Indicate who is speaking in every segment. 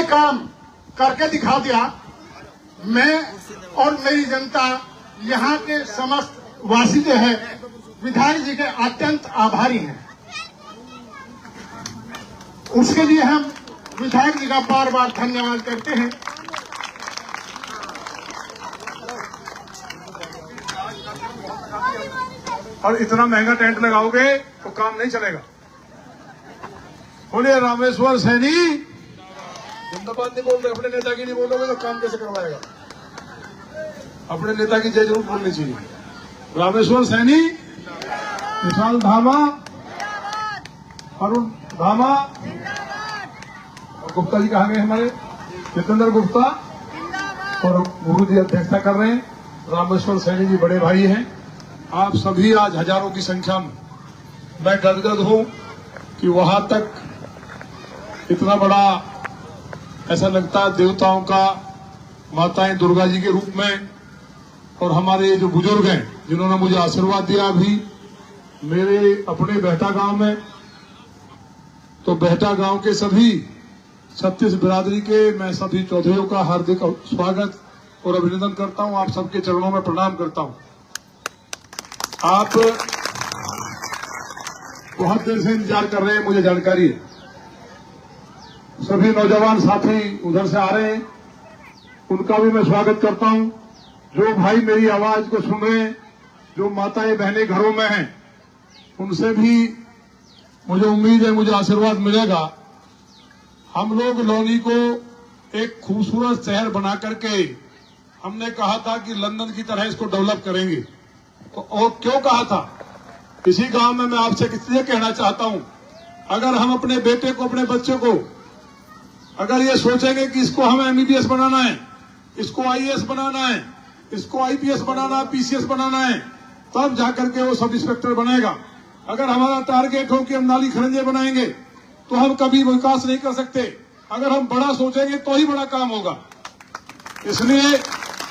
Speaker 1: काम करके दिखा दिया। मैं और मेरी जनता, यहाँ के समस्त वासी जो है विधायक जी के अत्यंत आभारी हैं। उसके लिए हम विधायक जी का बार बार धन्यवाद करते हैं।
Speaker 2: और इतना महंगा टेंट लगाओगे तो काम नहीं चलेगा। बोलिए रामेश्वर सैनी जिंदाबाद। नहीं बोल रहे, अपने नेता की नहीं बोलोगे तो काम कैसे करवाएगा? अपने नेता की जय जरूर बोलनी चाहिए। रामेश्वर सैनी, विशाल धामा, अरुण धामा, और गुप्ता जी कहाँ गए हमारे? जितेंद्र गुप्ता और गुरु जी अध्यक्षता कर रहे हैं। रामेश्वर सैनी जी बड़े भाई हैं। आप सभी आज हजारों की संख्या में, मैं गदगद हूं कि वहां तक इतना बड़ा ऐसा लगता है देवताओं का, माताएं दुर्गा जी के रूप में, और हमारे जो बुजुर्ग हैं जिन्होंने मुझे आशीर्वाद दिया अभी मेरे अपने बेहटा गांव में, तो बेहटा गांव के सभी 36 बिरादरी के मैं सभी चौधरियों का हार्दिक स्वागत और अभिनंदन करता हूं। आप सबके चरणों में प्रणाम करता हूं। आप बहुत देर से इंतजार कर रहे हैं, मुझे जानकारी है। सभी नौजवान साथी उधर से आ रहे हैं, उनका भी मैं स्वागत करता हूं। जो भाई मेरी आवाज को सुन रहे हैं, जो माताएं बहनें घरों में हैं, उनसे भी मुझे उम्मीद है मुझे आशीर्वाद मिलेगा। हम लोग लौनी को एक खूबसूरत शहर बना करके हमने कहा था कि लंदन की तरह इसको डेवलप करेंगे। तो और क्यों कहा था? इसी गांव में मैं आपसे इसलिए कहना चाहता हूं, अगर हम अपने बेटे को, अपने बच्चे को अगर ये सोचेंगे कि इसको हमें एमबीबीएस बनाना है, इसको आईएएस बनाना है, इसको आईपीएस बनाना है, पीसीएस बनाना है, तब जाकर के वो सब इंस्पेक्टर बनेगा। अगर हमारा टारगेट हो कि हम नाली खरंजे बनाएंगे तो हम कभी विकास नहीं कर सकते। अगर हम बड़ा सोचेंगे तो ही बड़ा काम होगा। इसलिए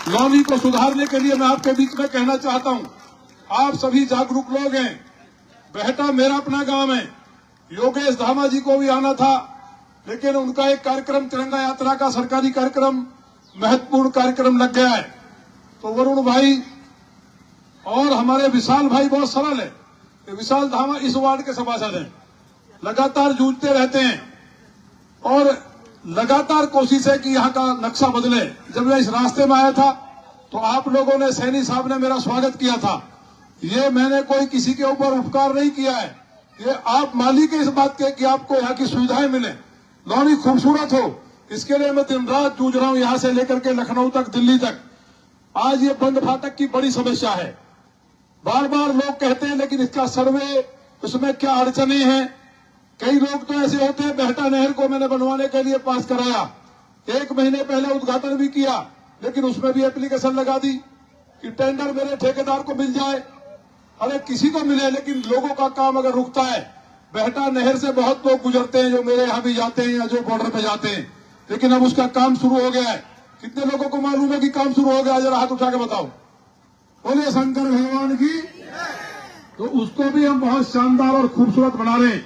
Speaker 2: लौनी को सुधारने के लिए मैं आपके बीच में कहना चाहता हूं, आप सभी जागरूक लोग हैं। बेहटा मेरा अपना गांव है। योगेश धामा जी को भी आना था, लेकिन उनका एक कार्यक्रम, तिरंगा यात्रा का सरकारी कार्यक्रम, महत्वपूर्ण कार्यक्रम लग गया है। तो वरुण भाई और हमारे विशाल भाई बहुत सरल है। विशाल धामा इस वार्ड के सभासद हैं, लगातार जूझते रहते हैं और लगातार कोशिश है कि यहाँ का नक्शा बदले। जब मैं इस रास्ते में आया था तो आप लोगों ने, सैनी साहब ने मेरा स्वागत किया था। ये मैंने कोई किसी के ऊपर उपकार नहीं किया है, ये आप मालिक है इस बात के कि आपको यहाँ की सुविधाएं मिले, लौनी खूबसूरत हो। इसके लिए मैं दिन रात जूझ रहा हूँ, यहाँ से लेकर के लखनऊ तक, दिल्ली तक। आज ये बंद फाटक की बड़ी समस्या है। बार बार लोग कहते हैं लेकिन इसका सर्वे, उसमें क्या अड़चने हैं। कई लोग तो ऐसे होते हैं, बेहटा नहर को मैंने बनवाने के लिए पास कराया, 1 महीने पहले उद्घाटन भी किया, लेकिन उसमें भी एप्लीकेशन लगा दी कि टेंडर मेरे ठेकेदार को मिल जाए। अरे किसी को मिले, लेकिन लोगों का काम अगर रुकता है। बेहटा नहर से बहुत लोग गुजरते हैं जो मेरे यहाँ भी जाते हैं या जो बॉर्डर पे जाते हैं, लेकिन अब उसका काम शुरू हो गया है। कितने लोगों को मालूम है कि काम शुरू हो गया? जरा हाथ उठा के बताओ। बोलिए शंकर भगवान की। तो उसको भी हम बहुत शानदार और खूबसूरत बना रहे हैं।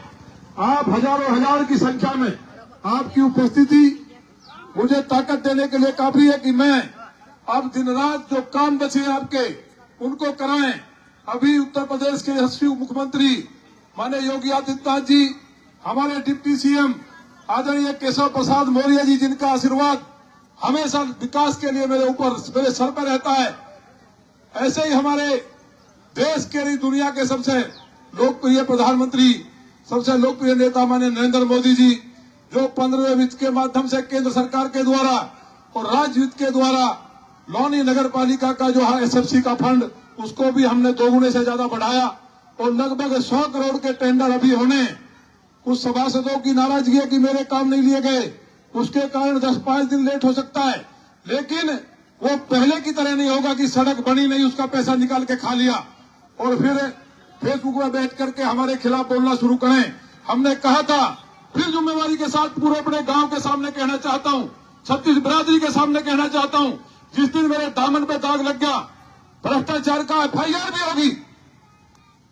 Speaker 2: आप हजारों हजार की संख्या में, आपकी उपस्थिति मुझे ताकत देने के लिए काफी है कि मैं अब दिन रात जो काम बचे हैं आपके, उनको कराएं। अभी उत्तर प्रदेश के यशस्वी मुख्यमंत्री माननीय योगी आदित्यनाथ जी, हमारे डिप्टी सीएम आदरणीय केशव प्रसाद मौर्य जी, जिनका आशीर्वाद हमेशा विकास के लिए मेरे ऊपर, मेरे सर पर रहता है, ऐसे ही हमारे देश के नहीं दुनिया के सबसे लोकप्रिय प्रधानमंत्री, सबसे लोकप्रिय नेता माननीय नरेंद्र मोदी जी, जो 15वें वित्त के माध्यम से केंद्र सरकार के द्वारा और राज्य वित्त के द्वारा लौनी नगर पालिका का जो है एसएफसी का फंड, उसको भी हमने 2 गुने से ज्यादा बढ़ाया और लगभग 100 करोड़ के टेंडर अभी होने। कुछ सभासदों की नाराजगी है कि मेरे काम नहीं लिए गए, उसके कारण 10-5 दिन लेट हो सकता है, लेकिन वो पहले की तरह नहीं होगा कि सड़क बनी नहीं, उसका पैसा निकाल के खा लिया और फिर फेसबुक में बैठ करके हमारे खिलाफ बोलना शुरू करें। हमने कहा था, फिर जिम्मेवारी के साथ पूरे अपने गांव के सामने कहना चाहता हूं, 36 बिरादरी के सामने कहना चाहता हूं, जिस दिन मेरे दामन पे दाग लग गया, भ्रष्टाचार का एफआईआर भी होगी,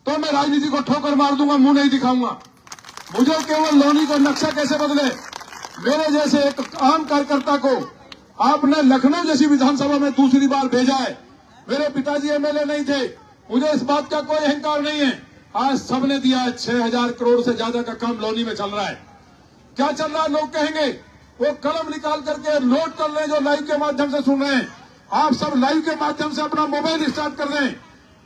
Speaker 2: तो मैं राजनीति को ठोकर मार दूंगा, मुंह नहीं दिखाऊंगा। मुझे केवल लौनी का नक्शा कैसे बदले, मेरे जैसे एक आम कार्यकर्ता को आपने लखनऊ जैसी विधानसभा में दूसरी बार भेजा है। मेरे पिताजी एमएलए नहीं थे, मुझे इस बात का कोई अहंकार नहीं है। आज सबने दिया है। 6,000 करोड़ से ज्यादा का काम लौनी में चल रहा है। क्या चल रहा है लोग कहेंगे, वो कलम निकाल करके नोट कर लें जो लाइव के माध्यम से सुन रहे हैं। आप सब लाइव के माध्यम से अपना मोबाइल स्टार्ट कर दें।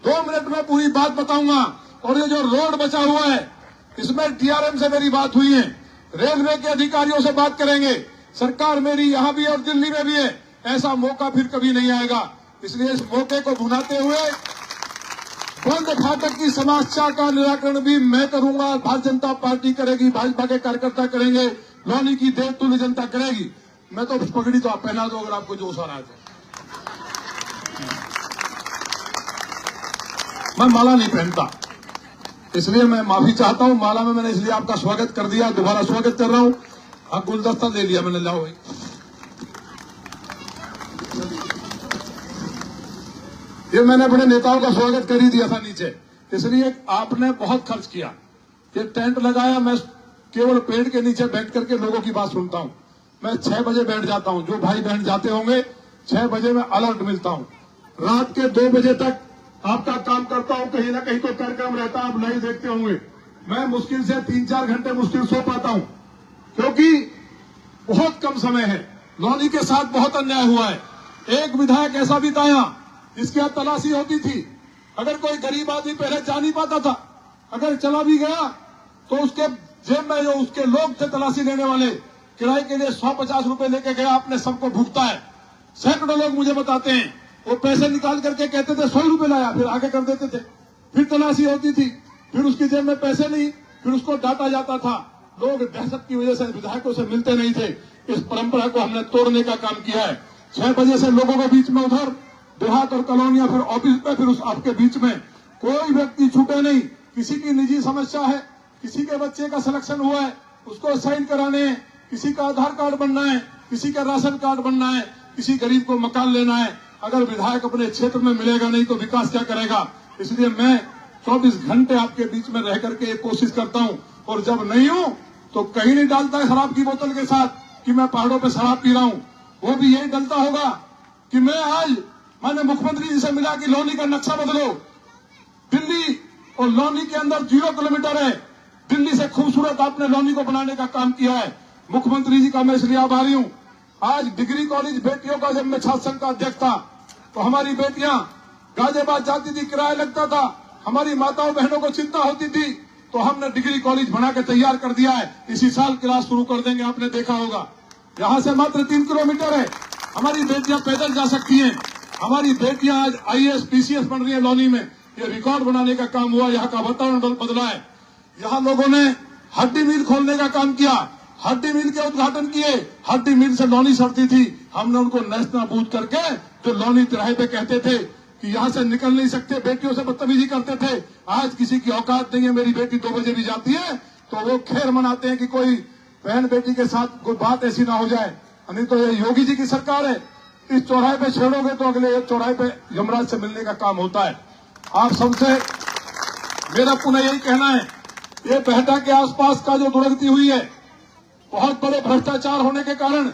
Speaker 2: 2 मिनट में पूरी बात बताऊंगा। और ये जो रोड बचा हुआ है, इसमें डीआरएम से मेरी बात हुई है, रेलवे के अधिकारियों से बात करेंगे। सरकार मेरी यहाँ भी और दिल्ली में भी है। ऐसा मौका फिर कभी नहीं आएगा। इसलिए इस मौके को भुनाते हुए बंद फाटक की समस्या का निराकरण भी मैं करूंगा, भारतीय जनता पार्टी करेगी, भाजपा के कार्यकर्ता करेंगे, लौनी की देवतुल्य जनता करेगी। मैं तो पगड़ी तो आप पहना दो अगर आपको जोश आ रहा है तो। मैं माला नहीं पहनता, इसलिए मैं माफी चाहता हूं। माला में मैंने इसलिए आपका स्वागत कर दिया, दोबारा स्वागत कर रहा हूं। आप गुलदस्ता ले लिया मैंने, लाओ भाई। ये मैंने अपने नेताओं का स्वागत कर ही दिया था नीचे, इसलिए आपने बहुत खर्च किया। ये टेंट लगाया, मैं केवल पेड़ के नीचे बैठ करके लोगों की बात सुनता हूं। मैं 6 बजे बैठ जाता हूं, जो भाई बहन जाते होंगे 6 बजे में अलर्ट मिलता हूं। रात के 2 बजे तक आपका काम करता हूं, कहीं ना कहीं तो कार्यक्रम रहता है, आप लाइव देखते होंगे। मैं मुश्किल से 3-4 घंटे मुश्किल सो पाता हूं, क्योंकि बहुत कम समय है। लौनी के साथ बहुत अन्याय हुआ है। एक विधायक ऐसा भी था यहाँ जिसके यहाँ तलाशी होती थी। अगर कोई गरीब आदमी पहले जा नहीं पाता था, अगर चला भी गया तो उसके जेब में जो उसके लोग थे तलाशी लेने वाले, किराए के लिए 150 रुपए लेके गया, अपने सबको भुगता है। सैकड़ों लोग मुझे बताते हैं, वो पैसे निकाल करके कहते थे 100 रुपए लाया, फिर आगे कर देते थे। फिर तलाशी होती थी, फिर उसकी जेब में पैसे नहीं, फिर उसको डांटा जाता था। लोग दहशत की वजह से विधायकों से मिलते नहीं थे। इस परंपरा को हमने तोड़ने का काम किया है। 6 बजे से लोगों के बीच में उधर देहात और कॉलोनियां, फिर ऑफिस में, फिर उस आपके बीच में कोई व्यक्ति छूटे नहीं। किसी की निजी समस्या है, किसी के बच्चे का सिलेक्शन हुआ है, उसको साइन कराने हैं, किसी का आधार कार्ड बनना है, किसी का राशन कार्ड बनना है, किसी गरीब को मकान लेना है। अगर विधायक अपने क्षेत्र में मिलेगा नहीं तो विकास क्या करेगा। इसलिए मैं 24 घंटे आपके बीच में रह करके ये कोशिश करता हूं। और जब नहीं हूं तो कहीं नहीं डालता है शराब की बोतल के साथ कि मैं पहाड़ों पे शराब पी रहा हूं। वो भी यही डलता होगा कि मैंने मुख्यमंत्री जी से मिला कि लौनी का नक्शा बदलो। दिल्ली और लौनी के अंदर 0 किलोमीटर है। दिल्ली से खूबसूरत आपने लौनी को बनाने का काम किया है। मुख्यमंत्री जी का मैं इसलिए आभारी हूं। आज डिग्री कॉलेज बेटियों का, जब मैं छात्र संघ का अध्यक्ष था तो हमारी बेटियां गाजियाबाद जाती थी, किराया लगता था। हमारी माताओं बहनों को चिंता होती थी, तो हमने डिग्री कॉलेज बना के तैयार कर दिया है। इसी साल क्लास शुरू कर देंगे, आपने देखा होगा। यहाँ से मात्र 3 किलोमीटर है। हमारी बेटियां पैदल जा सकती हैं। हमारी बेटियां आज IAS PCS बन रही है लौनी में। ये रिकॉर्ड बनाने का काम हुआ। यहाँ का वातावरण बदला है। यहाँ लोगों ने हड्डी मिल खोलने का काम किया, हड्डी मिल के उद्घाटन किए। हड्डी मिल से लौनी सड़ती थी, हमने उनको नेस्तनाबूद करके, जो लौनी तिराहे पे कहते थे कि यहाँ से निकल नहीं सकते, बेटियों से बदतमीजी करते थे, आज किसी की औकात नहीं है। मेरी बेटी 2 बजे भी जाती है तो वो खैर मनाते हैं कि कोई बहन बेटी के साथ कोई बात ऐसी ना हो जाए। नहीं तो ये योगी जी की सरकार है। इस चौराहे पे छेड़ोगे तो अगले चौराहे पे यमराज से मिलने का काम होता है। आप सबसे मेरा पुनः यही कहना है, ये बेहटा के आसपास का जो दुर्गति हुई है, बहुत बड़े भ्रष्टाचार होने के कारण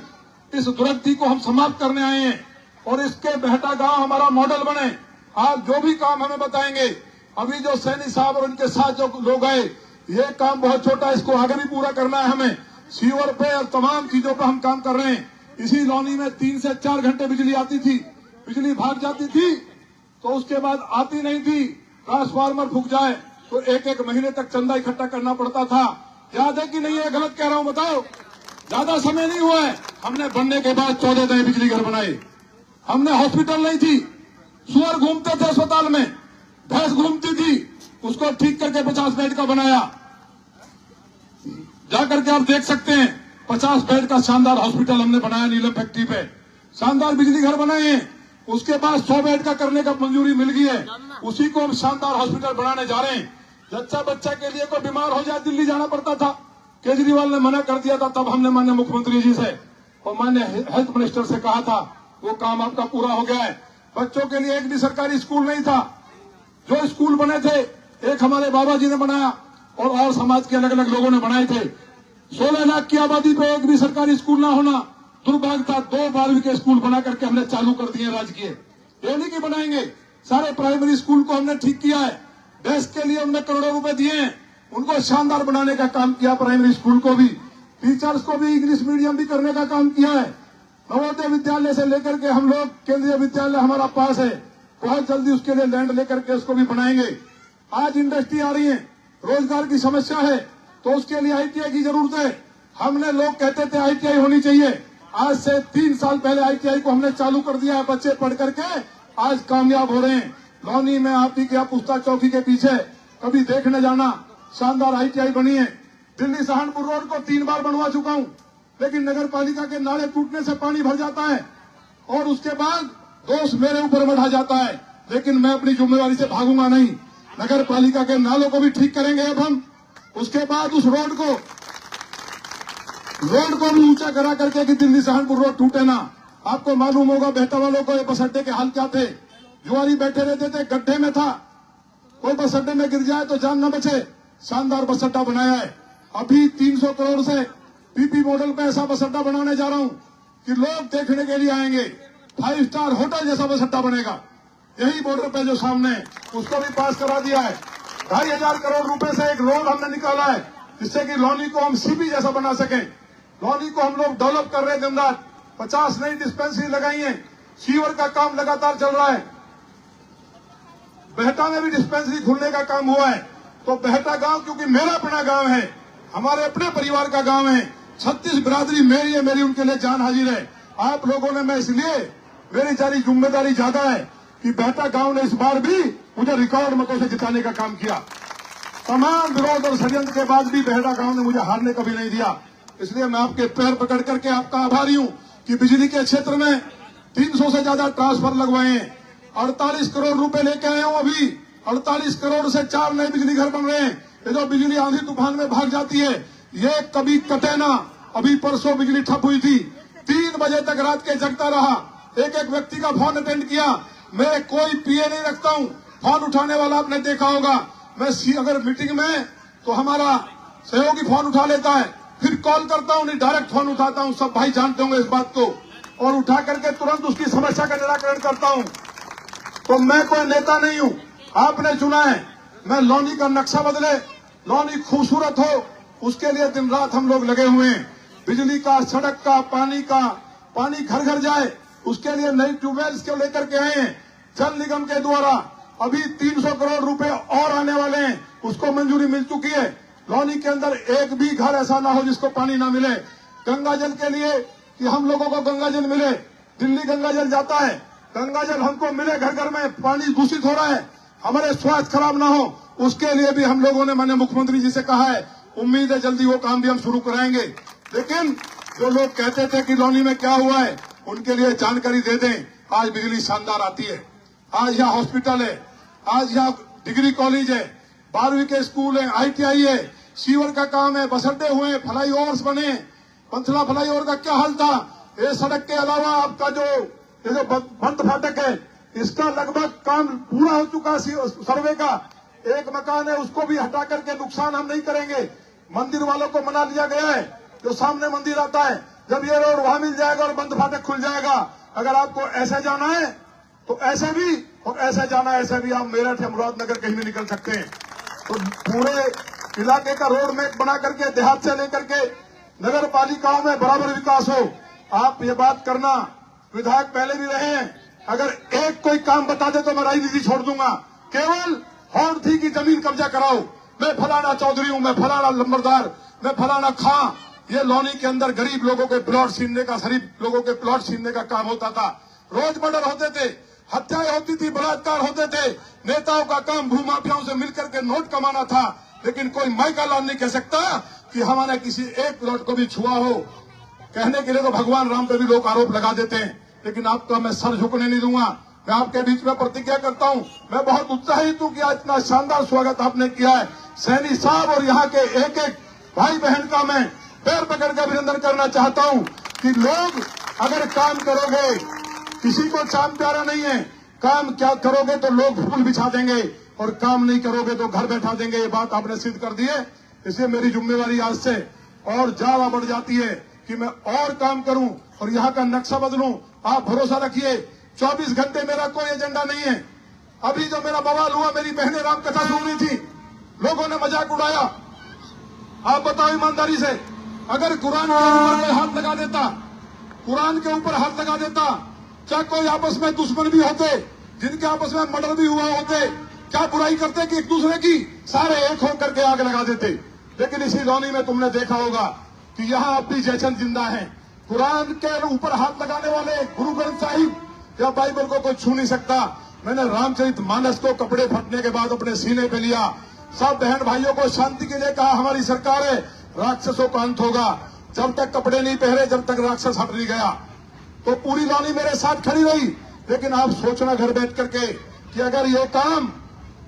Speaker 2: इस दुर्गति को हम समाप्त करने आए हैं। और इसके बेहटा गांव हमारा मॉडल बने। आप जो भी काम हमें बताएंगे, अभी जो सैनी साहब और उनके साथ जो लोग आए, ये काम बहुत छोटा है, इसको आगे भी पूरा करना है हमें। सीवर पे और तमाम चीजों पर हम काम कर रहे हैं। इसी लौनी में 3 से 4 घंटे बिजली आती थी, बिजली भाग जाती थी तो उसके बाद आती नहीं थी। ट्रांसफार्मर फूक जाए तो 1-1 महीने तक चंदा इकट्ठा करना पड़ता था। याद है कि नहीं है? गलत कह रहा हूं, बताओ। ज्यादा समय नहीं हुआ है, हमने बनने के बाद 14 नए बिजली घर बनाए। हमने हॉस्पिटल नहीं थी, सुअर घूमते थे अस्पताल में, भैंस घूमती थी, उसको ठीक करके 50 बेड का बनाया। जाकर के आप देख सकते हैं, 50 बेड का शानदार हॉस्पिटल हमने बनाया नीलम फैक्ट्री पे। शानदार बिजली घर बनाए हैं। उसके बाद 100 बेड का करने का मंजूरी मिल गई है, उसी को हम शानदार हॉस्पिटल बनाने जा रहे हैं। जच्चा बच्चा के लिए कोई बीमार हो जाए दिल्ली जाना पड़ता था, केजरीवाल ने मना कर दिया था। तब हमने माननीय मुख्यमंत्री जी से और माननीय हेल्थ मिनिस्टर से कहा था, वो काम आपका पूरा हो गया है। बच्चों के लिए एक भी सरकारी स्कूल नहीं था। जो स्कूल बने थे, एक हमारे बाबा जी ने बनाया और समाज के अलग अलग लोगों ने बनाए थे। 16 लाख की आबादी पे एक भी सरकारी स्कूल ना होना दुर्भाग्य था। 2 12वीं के स्कूल बना करके हमने चालू कर दिए राजकीय। ये नहीं कि बनाएंगे, सारे प्राइमरी स्कूल को हमने ठीक किया है। डेस्क के लिए हमने करोड़ों रुपए दिए हैं, उनको शानदार बनाने का काम किया। प्राइमरी स्कूल को भी, टीचर्स को भी इंग्लिश मीडियम भी करने का काम किया है। नवोदय विद्यालय से लेकर के हम लोग केंद्रीय विद्यालय हमारा पास है, बहुत जल्दी उसके लिए लैंड लेकर के उसको भी बनाएंगे। आज इंडस्ट्री आ रही है, रोजगार की समस्या है, तो उसके लिए आईटीआई की जरूरत है। हमने लोग कहते थे आईटीआई होनी चाहिए, आज से 3 साल पहले आईटीआई को हमने चालू कर दिया है। बच्चे पढ़ करके आज कामयाब हो रहे हैं। लौनी में आप ही क्या पुस्ता चौकी के पीछे कभी देखने जाना, शानदार आईटीआई बनी है। दिल्ली सहारनपुर रोड को 3 बार बनवा चुका हूं, लेकिन नगर पालिका के नाले टूटने से पानी भर जाता है और उसके बाद दोष मेरे ऊपर बढ़ा जाता है। लेकिन मैं अपनी जिम्मेवारी से भागूंगा नहीं, नगर पालिका के नालों को भी ठीक करेंगे अब हम। उसके बाद उस रोड को भी ऊंचा करा करके कि दिल्ली सहारनपुर रोड टूटे ना। आपको मालूम होगा बेहटा वालों को ये बस अड्डे के हाल क्या थे। जुआरी बैठे रहते थे, गड्ढे में था, कोई बस अड्डे में गिर जाए तो जान न बचे। शानदार बस अड्डा बनाया है। अभी 300 करोड़ से पीपी मॉडल पे ऐसा बस अड्डा बनाने जा रहा हूं कि लोग देखने के लिए आएंगे। 5 स्टार होटल जैसा बस अड्डा बनेगा। यही बॉर्डर पे जो सामने है उसको भी पास करा दिया है। 2,500 करोड़ रुपए से एक रोड हमने निकाला है, जिससे कि लौनी को हम सीपी जैसा बना सके। लौनी को हम लोग डेवलप कर रहे हैं दिन रात। 50 नई डिस्पेंसरी लगाई है। सीवर का काम लगातार चल रहा है। बेहटा में भी डिस्पेंसरी खुलने का काम हुआ है। तो बेहटा गांव क्योंकि मेरा अपना गांव है, हमारे अपने परिवार का गांव है। 36 बिरादरी मेरी है, मेरी उनके लिए जान हाजिर है। आप लोगों ने, मैं इसलिए मेरी सारी जिम्मेदारी ज्यादा है कि बेहटा गांव ने इस बार भी मुझे रिकॉर्ड मतों से जिताने का काम किया। तमाम विरोध और षड्यंत्र के बाद भी बेहटा गांव ने मुझे हारने कभी नहीं दिया। इसलिए मैं आपके पैर पकड़ करके आपका आभारी हूं कि बिजली के क्षेत्र में 300 से ज्यादा ट्रांसफर लगवाए हैं। 48 करोड़ रुपए लेके आए हूं अभी। 48 करोड़ से 4 नए बिजली घर बन रहे हैं। ये जो बिजली आंधी तूफान में भाग जाती है, ये कभी कटे ना। अभी परसों बिजली ठप हुई थी, 3 बजे तक रात के जगता रहा। एक एक व्यक्ति का फोन अटेंड किया। मैं कोई पीए नहीं रखता हूं, फोन उठाने वाला आपने देखा होगा। मैं अगर मीटिंग में तो हमारा सहयोगी फोन उठा लेता है, फिर कॉल करता हूं, नहीं डायरेक्ट फोन उठाता हूं। सब भाई जानते होंगे इस बात को। और उठा करके तुरंत उसकी समस्या का निराकरण करता हूं। तो मैं कोई नेता नहीं हूं, आपने चुना है। मैं लौनी का नक्शा बदले, लौनी खूबसूरत हो, उसके लिए दिन रात हम लोग लगे हुए हैं। बिजली का, सड़क का, पानी घर घर जाए, उसके लिए नई ट्यूबवेल्स को लेकर के आए हैं। जल निगम के द्वारा अभी 300 करोड़ रुपए और आने वाले हैं, उसको मंजूरी मिल चुकी है। लौनी के अंदर एक भी घर ऐसा ना हो जिसको पानी ना मिले। गंगा जल के लिए कि हम लोगों को गंगा जल मिले, दिल्ली गंगा जल जाता है, गंगा जल हमको मिले। घर घर में पानी दूषित हो रहा है, हमारे स्वास्थ्य खराब ना हो, उसके लिए भी हम लोगों ने माननीय मुख्यमंत्री जी से कहा है। उम्मीद है जल्दी वो काम भी हम शुरू कराएंगे। लेकिन जो लोग कहते थे कि लौनी में क्या हुआ है, उनके लिए जानकारी दे दें। आज बिजली शानदार आती है। आज यहाँ हॉस्पिटल है, आज यहाँ डिग्री कॉलेज है, 12वीं के स्कूल है, आईटीआई है, सीवर का काम है, बस अड्डे हुए, फ्लाई ओवर्स बने। पंथला फ्लाई ओवर का क्या हाल था। ये सड़क के अलावा आपका ये जो बंद फाटक है, इसका लगभग काम पूरा हो चुका सर्वे का। एक मकान है, उसको भी हटा करके नुकसान हम नहीं करेंगे। मंदिर वालों को मना लिया गया है, जो सामने मंदिर आता है, जब ये रोड वहां मिल जाएगा और बंद फाटक खुल जाएगा। अगर आपको ऐसे जाना है तो ऐसे भी, और ऐसे जाना है ऐसे भी, आप मेरठ या मुरादनगर कहीं भी निकल सकते हैं। तो पूरे इलाके का रोड मैप बना करके देहात से लेकर के नगर पालिकाओं में बराबर विकास हो। आप ये बात करना, विधायक पहले भी रहे हैं, अगर एक कोई काम बता दे तो मैं राजनीति छोड़ दूंगा। केवल हौड़ थी कि जमीन कब्जा कराओ, मैं फलाना चौधरी हूं, मैं फलाना लंबरदार, मैं फलाना खां। ये लौनी के अंदर गरीब लोगों के प्लॉट छीनने का, शरीफ लोगों के प्लॉट छीनने का काम होता था। रोज मर्डर होते थे, हत्याएं होती थी, बलात्कार होते थे। नेताओं का काम भूमाफियाओं से मिलकर के नोट कमाना था। लेकिन कोई माइका लाल नहीं कह सकता कि हमारे किसी एक प्लॉट को भी छुआ हो। कहने के लिए तो भगवान राम पे भी लोग आरोप लगा देते हैं, लेकिन आपका मैं सर झुकने नहीं दूंगा। मैं आपके बीच में प्रतिज्ञा करता हूं। मैं बहुत उत्साहित हूं कि आज इतना शानदार स्वागत आपने किया है सैनी साहब, और यहाँ के एक एक भाई बहन का मैं पैर पकड़ कर अभिनंदन करना चाहता हूं कि लोग अगर काम करोगे, किसी को चांद प्यारा नहीं है, काम क्या करोगे तो लोग फूल बिछा देंगे, और काम नहीं करोगे तो घर बैठा देंगे। ये बात आपने सिद्ध कर दी है। इसलिए मेरी जिम्मेवारी आज से और ज्यादा बढ़ जाती है कि मैं और काम करूं और यहाँ का नक्शा बदलूं। आप भरोसा रखिए 24 घंटे मेरा कोई एजेंडा नहीं है। अभी जो मेरा बवाल हुआ, मेरी बहनें राम कथा सुन रही थी, लोगों ने मजाक उड़ाया। आप बताओ ईमानदारी से, अगर कुरान के ऊपर कोई हाथ लगा देता, कुरान के ऊपर हाथ लगा देता, क्या कोई आपस में दुश्मन भी होते, जिनके आपस में मर्डर भी हुआ होते, क्या बुराई करते कि एक दूसरे की सारे एक होकर के आग लगा देते। लेकिन इसी रौनी में तुमने देखा होगा कि यहाँ अब भी जयचंद जिंदा है। कुरान के ऊपर हाथ लगाने वाले गुरु ग्रंथ साहिब या बाइबल को कोई छू नहीं सकता। मैंने रामचरितमानस को कपड़े फटने के बाद अपने सीने पे लिया। सब बहन भाइयों को शांति के लिए कहा, हमारी सरकार है, राक्षसों का अंत होगा। जब तक कपड़े नहीं पहरे, जब तक राक्षस हट नहीं गया। तो पूरी रौनी मेरे साथ खड़ी रही। लेकिन आप सोचना घर बैठ करके कि अगर ये काम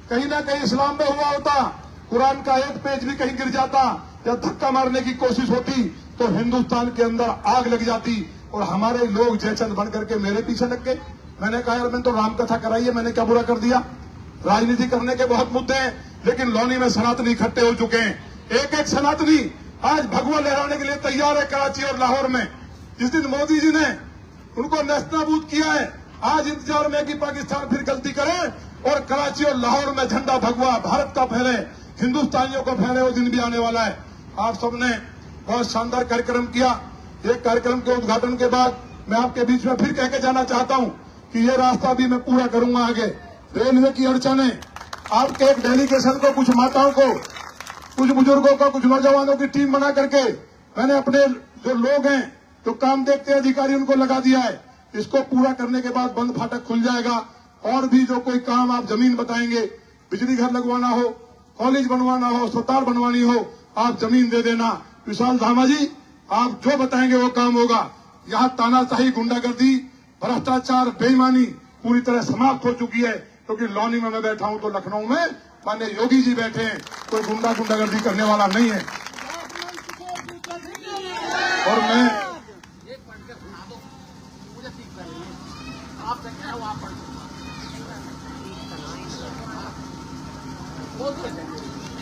Speaker 2: कहीं ना कहीं इस्लाम में हुआ होता, कुरान का एक पेज भी कहीं गिर जाता या धक्का मारने की कोशिश होती, तो हिंदुस्तान के अंदर आग लग जाती और हमारे लोग जयचंद बन करके मेरे पीछे लग गए। मैंने कहा यार, मैंने तो राम कथा कराई है, मैंने क्या बुरा कर दिया। राजनीति करने के बहुत मुद्दे हैं, लेकिन लौनी में सनातनी इकट्ठे हो चुके हैं। एक एक सनातनी आज भगवा लहराने के लिए तैयार है कराची और लाहौर में। जिस दिन मोदी जी ने उनको नेस्तनाबूद किया है, आज इंतजार में कि पाकिस्तान फिर गलती करे और कराची और लाहौर में झंडा भगवा भारत का फहरे, हिंदुस्तानियों को फहरे, वो दिन भी आने वाला है। आप सबने बहुत शानदार कार्यक्रम किया। एक कार्यक्रम के उद्घाटन के बाद मैं आपके बीच में फिर कह के जाना चाहता हूं कि ये रास्ता भी मैं पूरा करूंगा। आगे रेलवे की अड़चने, आपके एक डेलीगेशन को, कुछ माताओं को, कुछ बुजुर्गों को, कुछ नौजवानों की टीम बना करके मैंने अपने जो लोग हैं, जो काम देखते हैं अधिकारी, उनको लगा दिया है। इसको पूरा करने के बाद बंद फाटक खुल जाएगा। और भी जो कोई काम आप जमीन बताएंगे, बिजली घर लगवाना हो, कॉलेज बनवाना हो, अस्पताल बनवानी हो, आप जमीन दे देना। विशाल धामा जी, आप जो बताएंगे वो काम होगा। यहाँ तानाशाही, गुंडागर्दी, भ्रष्टाचार, बेईमानी पूरी तरह समाप्त हो चुकी है। क्योंकि लौनी में मैं बैठा हूं तो लखनऊ में माननीय योगी जी बैठे हैं, कोई गुंडागर्दी करने वाला नहीं है। और मैं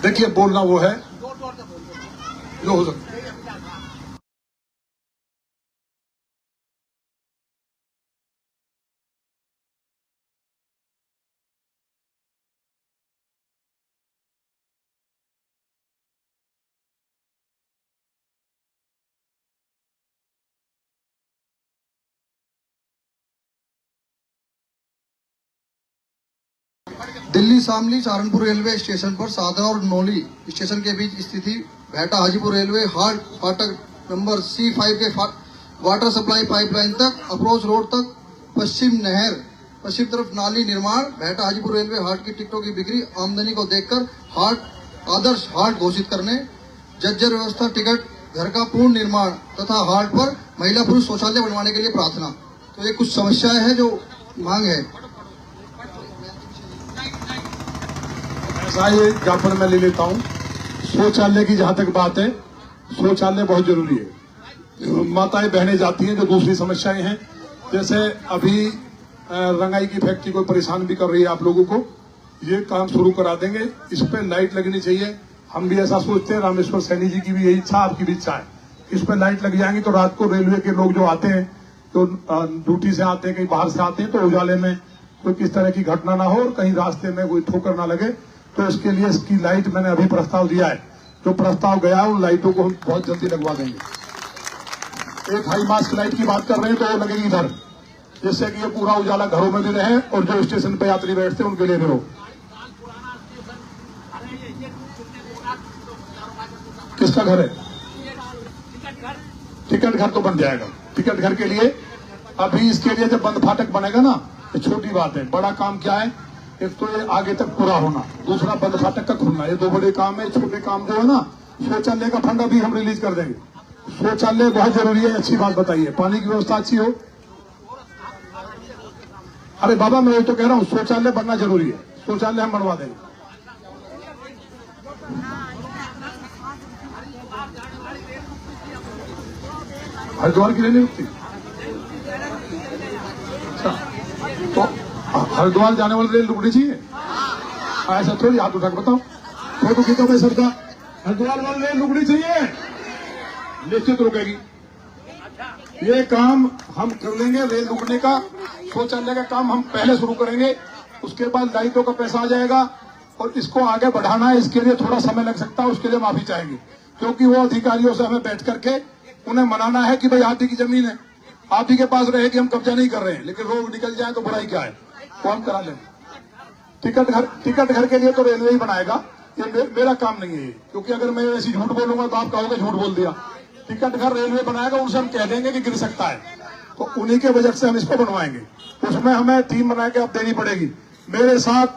Speaker 2: देखिए, बोलना वो है जो हो सकता है।
Speaker 3: दिल्ली शामली सहारनपुर रेलवे स्टेशन पर साधना और नौली स्टेशन के बीच स्थिति भेटा हाजीपुर रेलवे हाट फाटक नंबर C5 के वाटर सप्लाई पाइपलाइन तक, अप्रोच रोड तक, पश्चिम नहर, पश्चिम तरफ नाली निर्माण, भेटा हाजीपुर रेलवे हाट की टिकटों की बिक्री, आमदनी को देखकर हाट आदर्श हाट घोषित करने, जज्जर व्यवस्था, टिकट घर का पूर्ण निर्माण तथा हाट पर महिला पुरुष शौचालय बनवाने के लिए प्रार्थना। तो ये कुछ समस्याएं हैं जो मांग है।
Speaker 2: ये ज्ञापन मैं ले लेता हूँ। शौचालय की जहां तक बात है, शौचालय बहुत जरूरी है। माताएं बहनें जाती हैं, जो दूसरी समस्याएं हैं, जैसे अभी रंगाई की फैक्ट्री को परेशान भी कर रही है आप लोगों को, ये काम शुरू करा देंगे। इस पे लाइट लगनी चाहिए। हम भी ऐसा सोचते हैं, रामेश्वर सैनी जी की भी यही इच्छा, आपकी भी इच्छा है। इस पे लाइट लग जाएंगी तो रात को रेलवे के लोग जो आते हैं, तो ड्यूटी से आते हैं, कहीं बाहर से आते हैं, तो उजाले में कोई किस तरह की घटना ना हो और कहीं रास्ते में कोई ठोकर ना लगे। तो इसके लिए इसकी लाइट मैंने अभी प्रस्ताव दिया है। जो प्रस्ताव गया उन लाइटों को हम बहुत जल्दी लगवा देंगे। एक हाई मास्क लाइट की बात कर रहे हैं तो वो लगेगी इधर, जिससे कि ये पूरा उजाला घरों में भी रहे और जो स्टेशन पे यात्री बैठते हैं उनके लिए भी हो। किसका घर है? टिकट घर तो बन जाएगा। टिकट घर के लिए अभी इसके लिए जब बंद फाटक बनेगा ना, ये छोटी बात है। बड़ा काम क्या है? एक तो ये आगे तक पूरा होना, दूसरा बंद फाटक का खुलना। ये दो बड़े काम है। छोटे काम जो है ना, शौचालय का फंड अभी हम रिलीज कर देंगे। शौचालय बहुत जरूरी है। अच्छी बात बताइए, पानी की व्यवस्था अच्छी हो। अरे बाबा, मैं ये तो कह रहा हूँ शौचालय बनना जरूरी है। शौचालय हम बनवा देंगे। हरिद्वार की नहीं रुकती। अच्छा, तो हरिद्वार जाने वाली रेल रुकनी चाहिए? ऐसा थोड़ी, हाथ उठा के बताओ। फोटो खींचो भाई सबका। हरिद्वार वाली रेल रुकनी चाहिए। निश्चित रुकेगी। ये काम हम कर लेंगे। रेल रुकने का शौचालय का काम हम पहले शुरू करेंगे, उसके बाद लाइटों का पैसा आ जाएगा और इसको आगे बढ़ाना है। इसके लिए थोड़ा समय लग सकता है, उसके लिए माफी चाहेंगे, क्योंकि वो अधिकारियों से हमें बैठ करके उन्हें मनाना है कि भाई आप ही की जमीन है, आप ही के पास रहेगी, हम कब्जा नहीं कर रहे हैं, लेकिन रोड निकल जाए तो बुराई क्या है, वो हम करा लेंगे। टिकट घर के लिए तो रेलवे ही बनाएगा, ये मेरा काम नहीं है, क्योंकि अगर मैं ऐसी झूठ बोलूंगा तो आप कहोगे झूठ बोल दिया। टिकट घर रेलवे बनाएगा, उनसे हम कह देंगे कि गिर सकता है, तो उन्हीं के बजट से हम इसको बनवाएंगे। उसमें हमें टीम बना के अब देनी पड़ेगी। मेरे साथ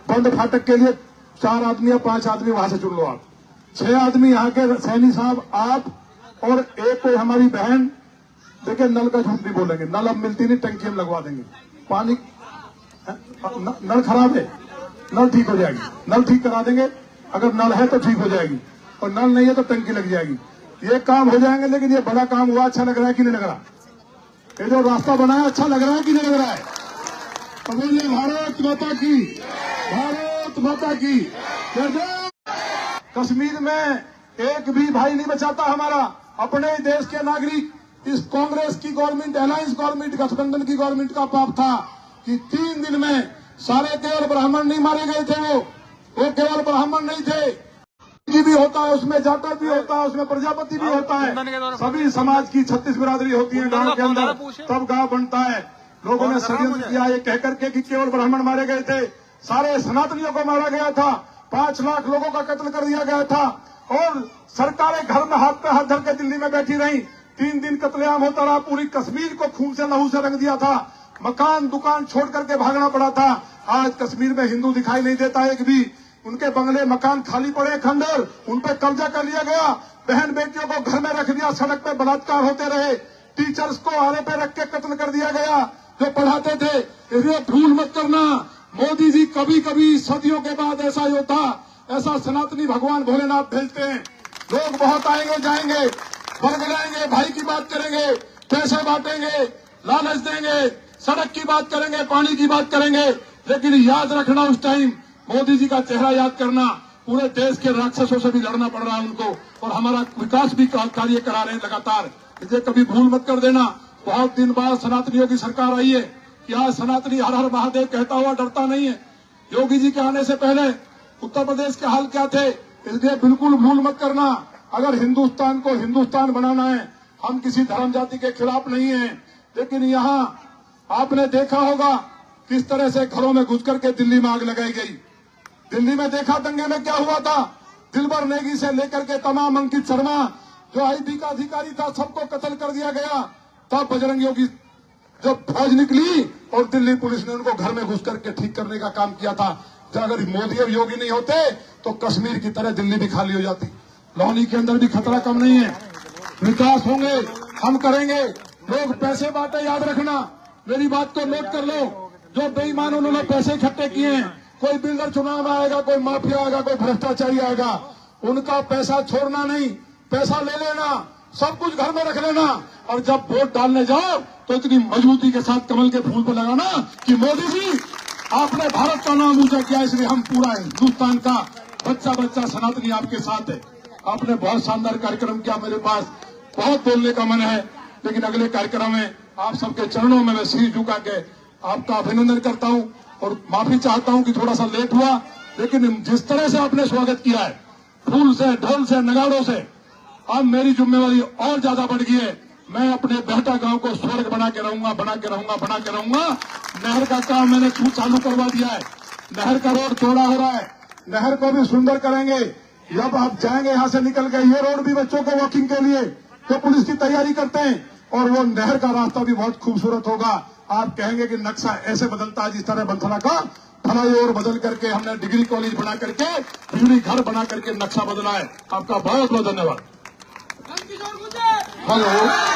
Speaker 2: बंद फाटक के लिए 4 आदमी या 5 आदमी वहां से चुन लो आप, 6 आदमी यहाँ के सैनी साहब, आप और एक कोई हमारी बहन। देखिए नल का झूठ नहीं बोलेंगे, नल अब मिलती नहीं, टंकी हम लगवा देंगे। पानी नल खराब है, नल ठीक हो जाएगी, नल ठीक करा देंगे, अगर नल है तो ठीक हो जाएगी, और नल नहीं है तो टंकी लग जाएगी। ये काम हो जाएंगे। लेकिन ये बड़ा काम हुआ, अच्छा लग रहा है कि नहीं लग रहा? ये जो रास्ता बना है अच्छा लग रहा है कि नहीं लग रहा है? तो बोलिए भारत माता की, भारत माता की जय। कश्मीर में एक भी भाई नहीं बचाता हमारा, अपने देश के नागरिक। इस कांग्रेस की गवर्नमेंट, अलायंस गवर्नमेंट, गठबंधन की गवर्नमेंट का पाप था कि 3 दिन में सारे केवल ब्राह्मण नहीं मारे गए थे। वो केवल ब्राह्मण नहीं थे, भी होता है उसमें, जाटव भी होता है उसमें, प्रजापति भी होता है, सभी समाज की 36 बिरादरी होती है गांव के अंदर, तब गांव बनता है। लोगों ने षड्यंत्र किया ये कह करके कि केवल ब्राह्मण मारे गए थे, सारे सनातनियों को मारा गया था, 5 लाख लोगों का कत्ल कर दिया गया था, और सरकारें घर में हाथ पे हाथ धर के दिल्ली में बैठी रही। 3 दिन कत्लेआम होता रहा, पूरी कश्मीर को खून से लहू से रंग दिया था, मकान दुकान छोड़ करके भागना पड़ा था। आज कश्मीर में हिंदू दिखाई नहीं देता एक भी, उनके बंगले मकान खाली पड़े, खंडर, उन पर कब्जा कर लिया गया, बहन बेटियों को घर में रख दिया, सड़क पे बलात्कार होते रहे, टीचर्स को आरे पे रख के कत्ल कर दिया गया जो पढ़ाते थे। इसलिए भूल मत करना, मोदी जी कभी कभी सदियों के बाद ऐसा ही होता, ऐसा सनातनी भगवान भोलेनाथ भेजते हैं। लोग बहुत आएंगे जाएंगे, वर्ग लाएंगे, भाई की बात करेंगे, पैसे बांटेंगे, लालच देंगे, सड़क की बात करेंगे, पानी की बात करेंगे, लेकिन याद रखना उस टाइम मोदी जी का चेहरा याद करना। पूरे देश के राक्षसों से भी लड़ना पड़ रहा है उनको, और हमारा विकास भी कार्य करा रहे हैं लगातार। इसे कभी भूल मत कर देना। बहुत दिन बाद सनातनियों की सरकार आई है कि आज सनातनी हर हर महादेव कहता हुआ डरता नहीं है। योगी जी के आने से पहले उत्तर प्रदेश के हाल क्या थे, इसलिए बिल्कुल भूल मत करना। अगर हिंदुस्तान को हिंदुस्तान बनाना है, हम किसी धर्म जाति के खिलाफ नहीं है, लेकिन यहाँ आपने देखा होगा किस तरह से घरों में घुस करके दिल्ली में आग लगाई गई। दिल्ली में देखा दंगे में क्या हुआ था, दिलबर नेगी से लेकर के तमाम, अंकित शर्मा जो आईबी का अधिकारी था, सबको कत्ल कर दिया गया। तब बजरंगियों की जब फौज निकली और दिल्ली पुलिस ने उनको घर में घुस करके ठीक करने का काम किया था। जब अगर मोदी और योगी नहीं होते तो कश्मीर की तरह दिल्ली भी खाली हो जाती। लौनी के अंदर भी खतरा कम नहीं है, विकास होंगे, हम करेंगे। लोग पैसे बांटे, याद रखना, मेरी बात को नोट कर लो। जो बेईमान उन्होंने पैसे इकट्ठे किए हैं, कोई बिल्डर चुनाव आएगा, कोई माफिया आएगा, कोई भ्रष्टाचारी आएगा, उनका पैसा छोड़ना नहीं, पैसा ले लेना, सब कुछ घर में रख लेना, और जब वोट डालने जाओ तो इतनी मजबूती के साथ कमल के फूल पर लगाना कि मोदी जी आपने भारत का नाम ऊंचा किया, इसलिए हम पूरा हिंदुस्तान का बच्चा बच्चा सनातनी आपके साथ है। आपने बहुत शानदार कार्यक्रम किया, मेरे पास बहुत बोलने का मन है, लेकिन अगले कार्यक्रम में आप सबके चरणों में मैं सिर झुका के आपका अभिनंदन करता हूं और माफी चाहता हूं कि थोड़ा सा लेट हुआ, लेकिन जिस तरह से आपने स्वागत किया है, फूल से, ढोल से, नगाड़ों से, अब मेरी जिम्मेवारी और ज्यादा बढ़ गई है। मैं अपने बेहटा गांव को स्वर्ग बना के रहूंगा, बना के रहूंगा, बना के रहूंगा। नहर का काम मैंने चालू करवा दिया है, नहर का रोड चौड़ा हो रहा है, नहर को भी सुंदर करेंगे। जब आप जाएंगे यहाँ से निकल के, ये रोड भी बच्चों को वॉकिंग के लिए तो पुलिस की तैयारी करते हैं, और वो नहर का रास्ता भी बहुत खूबसूरत होगा। आप कहेंगे कि नक्शा ऐसे बदलता है जिस तरह बंथला का फलाई और बदल करके हमने डिग्री कॉलेज बना करके, बिजली घर बना करके नक्शा बदला है। आपका बहुत बहुत धन्यवाद। हेलो।